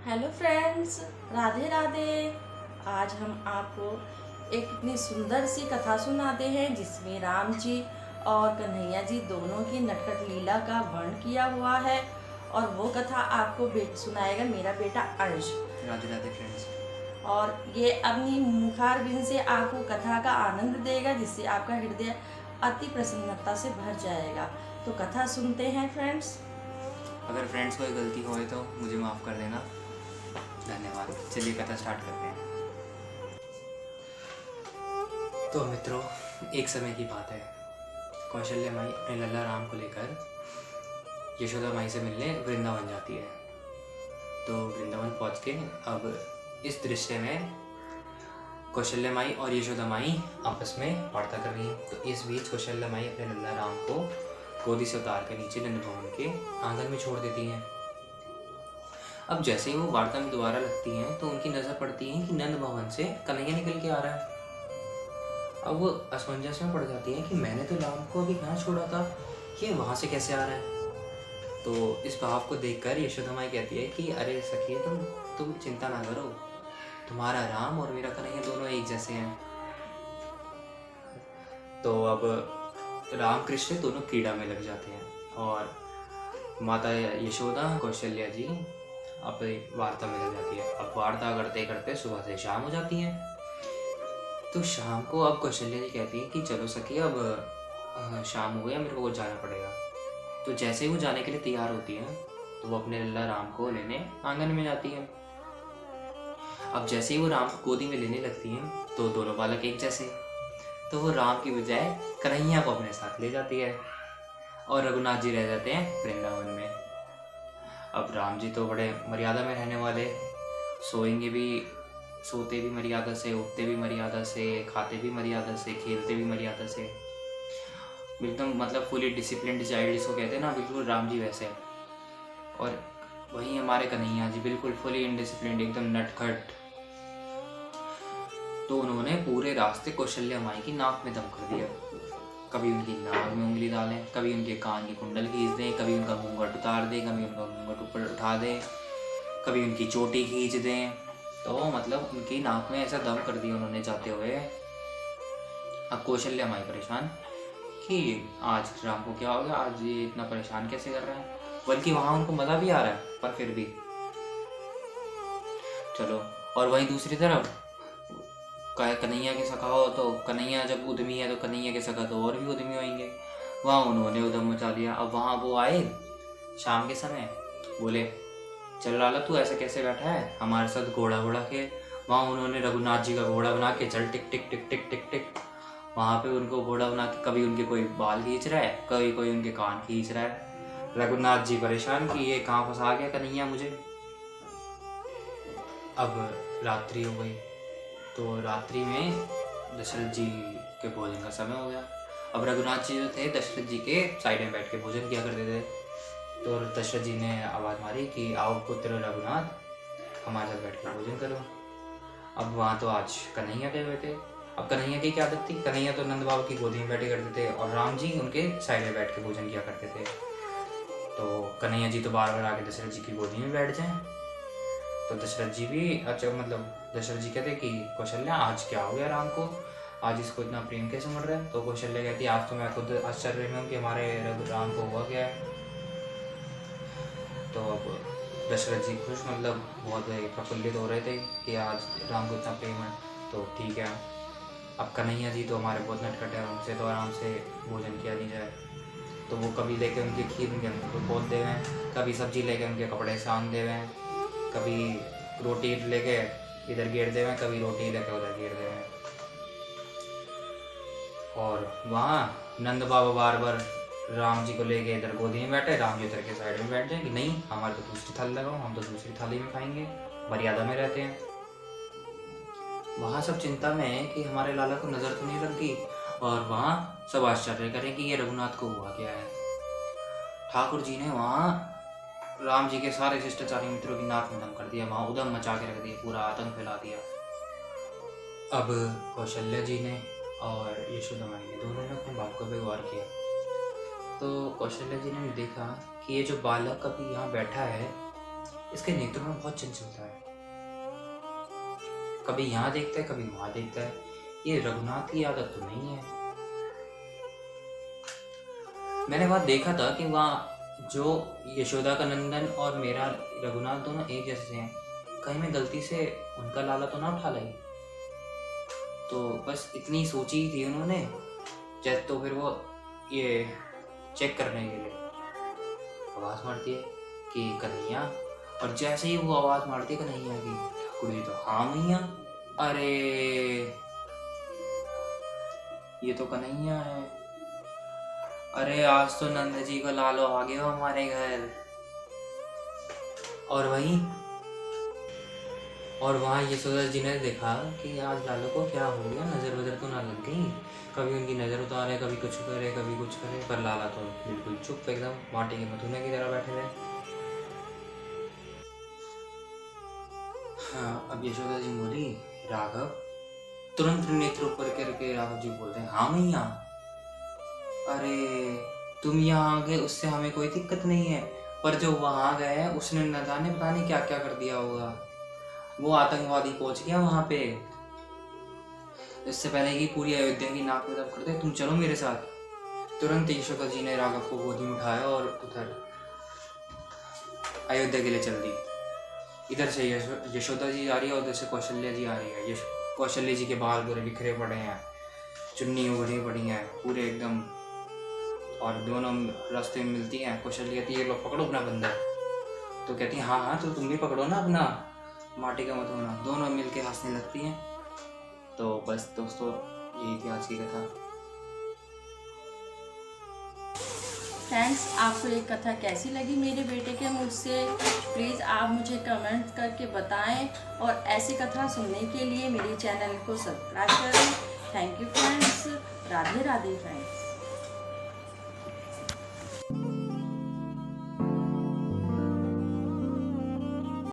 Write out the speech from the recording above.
Hello friends, Radhe Radhe. आज हम आपको एक इतनी सुंदर सी कथा सुनाते हैं जिसमें राम जी और कन्हैया जी दोनों की नटखट लीला का वर्णन किया हुआ है। और वो कथा आपको सुनाएगा मेरा बेटा अंश। राधे राधे फ्रेंड्स। और ये अपनी मुखारबिंद से आपको कथा का आनंद देगा, जिससे आपका हृदय अति प्रसन्नता से भर जाएगा। तो कथा सुनते हैं फ्रेंड्स। अगर फ्रेंड्स कोई गलती होए तो मुझे माफ़ कर देना, धन्यवाद। चलिए कथा स्टार्ट करते हैं। तो मित्रों, एक समय की बात है। कौशल्या माई अपने लल्ला राम को लेकर यशोदा माई से मिलने वृंदावन जाती है। तो वृंदावन पहुंच के अब इस दृश्य में कौशल्या माई और यशोदा माई आपस में वार्ता कर रही हैं। तो इस बीच कौशल्या माई अपने लल्ला राम को गोदी से उतार कर नीचे नंद भवन के आंगन में छोड़ देती हैं। अब जैसे ही वो वार्ता में दोबारा लगती हैं तो उनकी नज़र पड़ती है कि नंद भवन से कन्हैया निकल के आ रहा है। अब वो असमंजस में पड़ जाती है कि मैंने तो राम को अभी यहाँ छोड़ा था, ये वहाँ से कैसे आ रहा है। तो इस भाव को देखकर यशोदा माई कहती है कि अरे सखी, तुम चिंता ना करो, तुम्हारा राम और मेरा कन्हैया दोनों एक जैसे हैं। तो अब राम कृष्ण दोनों क्रीड़ा में लग जाते हैं और माता यशोदा कौशल्या जी अपनी वार्ता में लग जाती है। अब वार्ता करते करते सुबह से शाम हो जाती है। तो शाम को अब कौशल्या जी कहती है कि चलो सखी, अब शाम हो गया, मेरे को जाना पड़ेगा। तो जैसे ही वो जाने के लिए तैयार होती है तो वो अपने लल्ला राम को लेने आंगन में जाती है। अब जैसे ही वो राम को गोदी में लेने लगती हैं तो दोनों बालक एक जैसे, तो वो राम की बजाय कन्हैया को अपने साथ ले जाती है और रघुनाथ जी रह जाते हैं वृंदावन में। अब राम जी तो बड़े मर्यादा में रहने वाले, सोएंगे भी, सोते भी मर्यादा से, उठते भी मर्यादा से, खाते भी मर्यादा से, खेलते भी मर्यादा से, एकदम मतलब फुली डिसिप्लिन्ड चाइल्ड जिसको कहते हैं ना, बिल्कुल राम जी वैसे। और वहीं हमारे कन्हैया जी बिल्कुल फुली इनडिसिप्लिन्ड, एकदम नटखट। तो उन्होंने पूरे रास्ते कौशल्या माई की नाक में दम कर दिया। कभी उनकी नाक में उंगली डालें, कभी उनके कान की कुंडल खींच दें, कभी उनका घूंघट उतार दें, कभी उनका घूंघट ऊपर उठा दें, कभी उनकी चोटी खींच दें। तो मतलब उनकी नाक में ऐसा दम कर दिया उन्होंने जाते हुए। अब कौशल्या माई परेशान कि आज राम को क्या हो गया, आज ये इतना परेशान कैसे कर रहे हैं। बल्कि वहाँ उनको मज़ा भी आ रहा है, पर फिर भी चलो। और वहीं दूसरी तरफ कन्हैया के सखा हो, तो कन्हैया जब उद्यमी है तो कन्हैया के सखा तो और भी उद्यमी होंगे। वहाँ उन्होंने उधम मचा दिया। अब वहाँ वो आए शाम के समय, बोले चल लाला, तू ऐसे कैसे बैठा है, हमारे साथ घोड़ा घोड़ा खेल। वहाँ उन्होंने रघुनाथ जी का घोड़ा बना के चल टिक टिक टिक टिक टिक टिक, वहाँ पे उनको घोड़ा बना के कभी उनके कोई बाल खींच रहा है, कभी कोई उनके कान खींच रहा है। रघुनाथ जी परेशान कि ये कहाँ फंसा गया कन्हैया मुझे। अब रात्रि हो गई, तो रात्रि में दशरथ जी के भोजन का समय हो गया। अब रघुनाथ जी जो थे दशरथ जी के साइड में बैठ के भोजन किया करते थे। तो दशरथ जी ने आवाज़ मारी कि आओ पुत्र रघुनाथ, हमारे साथ बैठ के भोजन करो। अब वहाँ तो आज कन्हैया गए हुए थे। अब कन्हैया की क्या आदत थी, कन्हैया तो नंद बाबा की गोदी में बैठे करते थे और राम जी उनके साइड में बैठ के भोजन किया करते थे। तो कन्हैया जी तो बार बार आके दशरथ जी की गोदी में बैठ जाएं। तो दशरथ जी भी अच्छा, मतलब दशरथ जी कहते कि कौशल्या, आज क्या हो गया राम को, आज इसको इतना प्रेम कैसे मर रहा है। तो कौशल्या कहती आज तो मैं खुद आश्चर्य में हूँ कि हमारे राम को हुआ क्या है। तो अब दशरथ जी खुश, मतलब बहुत प्रफुल्लित हो रहे थे कि आज राम को इतना प्रेम है। तो ठीक है, अब कन्हैया जी तो हमारे बहुत नटखट है, उनसे तो आराम से भोजन किया नहीं जाए। तो वो कभी लेके उनकी खीर उनके मुँह पे पोत दे हैं, कभी सब्जी लेके उनके कपड़े सान दे हैं, कभी रोटी लेके इधर गिर दे हैं, कभी रोटी लेके उधर गिर दे हैं। और वहाँ नंद बाबा बार बार राम जी को लेके इधर गोदी में बैठे, राम जी उधर के साइड में बैठ जाए कि नहीं, हमारे तो दूसरी थाली लगाओ, हम तो दूसरी थाली में खाएंगे, मर्यादा में रहते हैं। वहाँ सब चिंता में है कि हमारे लाला को नज़र तो नहीं लग गई, और वहाँ सब आश्चर्य करें कि ये रघुनाथ को हुआ क्या है। ठाकुर जी ने वहाँ राम जी के सारे शिष्टाचारी मित्रों की नाक में दम कर दिया, वहाँ उदम मचा के रख दिया, पूरा आतंक फैला दिया। अब कौशल्या जी ने और यशोदा माई ने दोनों ने अपने बात को व्यवहार किया। तो कौशल्या जी ने देखा कि ये जो बालक अभी यहाँ बैठा है, इसके नेत्रों में बहुत चंचलता है, कभी यहाँ देखता है कभी वहां देखता है। ये रघुनाथ की आदत तो नहीं है। मैंने वहां देखा था कि वहाँ जो यशोदा का नंदन और मेरा रघुनाथ दोनों एक जैसे हैं, कहीं मैं गलती से उनका लाला तो ना उठा लाई। तो बस इतनी सोची थी उन्होंने। जैसे तो फिर वो ये चेक करने के लिए आवाज मारती है कि कन्हैया, और जैसे ही वो आवाज मारती है कन्हैया की, ठाकुर जी तो हाँ मैया, अरे ये तो कन्हैया है, अरे आज तो नंद जी का लालो आ गया हमारे घर। और वहाँ यशोदा जी ने देखा कि आज लालो को क्या हो गया, नजर वजर तो ना लग गई। कभी उनकी नजर उतारे, कभी कुछ करे कभी कुछ करे, पर लाला तो बिल्कुल चुप एकदम माटी के मधुने की तरह बैठे रहे। हाँ, अब यशोदा जी बोली, राघव, तुरंत नेत्र ऊपर करके राघव जी बोलते हैं, हाँ मैया, अरे तुम यहाँ आ गए उससे हमें कोई दिक्कत नहीं है, पर जो वहां गए उसने न जाने पता नहीं क्या क्या कर दिया होगा। वो आतंकवादी पहुंच गया वहां पे। इससे पहले कि पूरी अयोध्या की नाक में दम कर दे, तुम चलो मेरे साथ। तुरंत यशोदा जी ने राघव को गोदी में उठाया और उधर अयोध्या के लिए चल दी। इधर से यशोदा जी आ रही है और उधर से कौशल्या जी आ रही है। कौशल्या जी के बाल पूरे बिखरे पड़े हैं, चुन्नी ओढ़ी पड़ी है पूरे एकदम, और दोनों रास्ते में मिलती हैं। कौशल्या कहती है, लो पकड़ो अपना बंदर। तो कहती है, हाँ हाँ तो तुम भी पकड़ो ना अपना माटी का मत होना। दोनों मिलके हंसने लगती हैं। तो बस दोस्तों, यही थी आज की कथा। फ्रेंड्स, आपको ये कथा कैसी लगी मेरे बेटे के मुझ से? प्लीज़ आप मुझे कमेंट करके बताएं, और ऐसी कथा सुनने के लिए मेरे चैनल को सब्सक्राइब करें। Thank you friends. Radhe Radhe friends.